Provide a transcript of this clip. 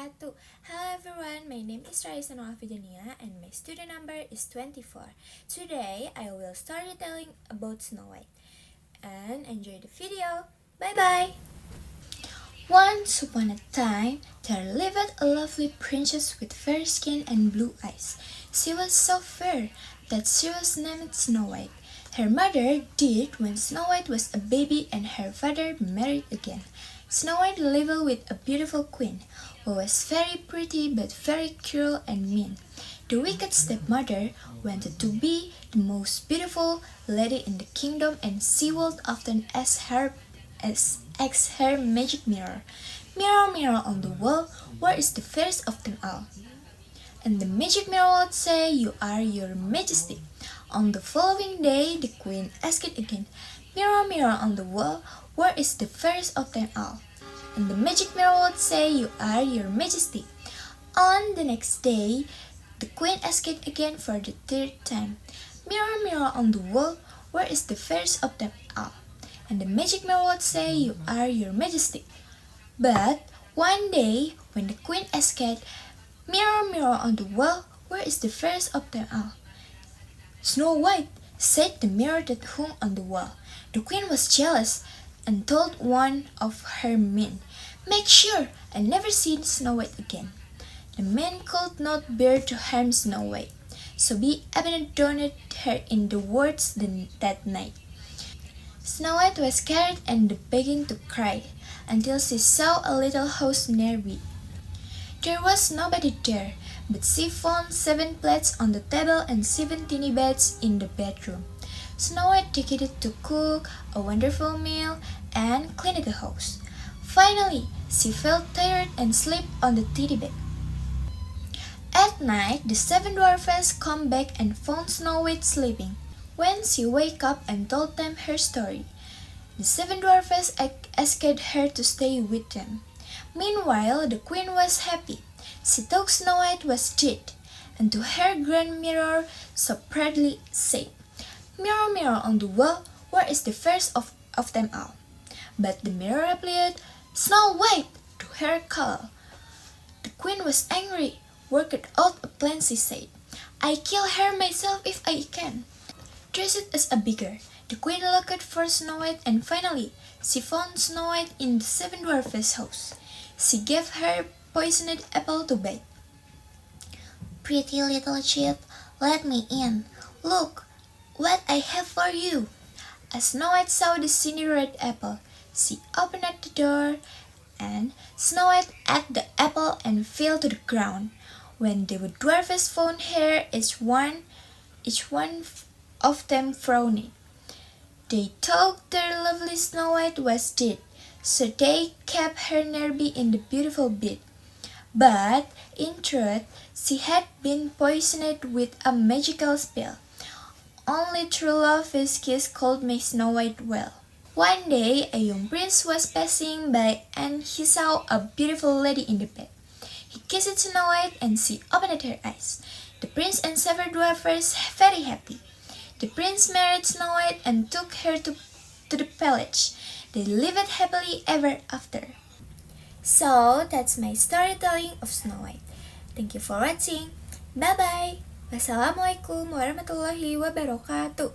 wabarakatuh. Hello everyone, my name is Raisha and my student number is 24. Today I will start telling about Snow White. And enjoy the video. Bye bye. Once upon a time, there lived a lovely princess with fair skin and blue eyes. She was so fair that she was named Snow White. Her mother died when Snow White was a baby and her father married again. Snow White lived with a beautiful queen, who was very pretty but very cruel and mean. The wicked stepmother wanted to be the most beautiful lady in the kingdom, and she would often ask her magic mirror, "Mirror, mirror on the wall, where is the fairest of them all?" And the magic mirror would say, "You are, your majesty." On the following day, the queen asked it again, "Mirror, mirror on the wall, where is the fairest of them all?" And the magic mirror would say, "You are, your majesty." On the next day, the queen asked it again for the third time, "Mirror, mirror on the wall, where is the fairest of them all?" And the magic mirror would say, "You are, your majesty." But one day, when the queen asked, "Mirror, mirror on the wall, where is the fairest of them all?" "Snow White," said the mirror that hung on the wall. The queen was jealous and told one of her men, "Make sure I never see Snow White again." The men could not bear to harm Snow White, so he abandoned her in the woods that night. Snow White was scared and began to cry until she saw a little house nearby. There was nobody there, but she found 7 plates on the table and 7 tiny beds in the bedroom. Snow White decided to cook a wonderful meal and clean the house. Finally, she felt tired and slept on the tiny bed. At night, the 7 dwarfs come back and found Snow White sleeping. When she woke up and told them her story, the 7 dwarfs asked her to stay with them. Meanwhile, the queen was happy. She thought Snow White was dead, and to her grand mirror so proudly said, "Mirror, mirror on the wall, where is the fairest of them all?" But the mirror replied, "Snow White," to her call. The queen was angry, worked out a plan. She said, "I kill her myself if I can." Dressed as a beggar, the queen looked for Snow White, and finally she found Snow White in the 7 dwarfs' house. She gave her poisoned apple to bite. "Pretty little chit, let me in. Look what I have for you." As Snow White saw the shiny red apple, she opened the door, and Snow White ate the apple and fell to the ground. When the dwarfs found her, each one of them frowned. They thought their lovely Snow White was dead, so they kept her nearby in the beautiful bed. But in truth, she had been poisoned with a magical spell. Only true love's kiss could make Snow White well. One day, a young prince was passing by and he saw a beautiful lady in the bed. He kissed Snow White and she opened her eyes. The prince and 7 dwarfs were very happy. The prince married Snow White and took her to the palace. They lived happily ever after. So, that's my storytelling of Snow White. Thank you for watching. Bye-bye. Wassalamualaikum warahmatullahi wabarakatuh.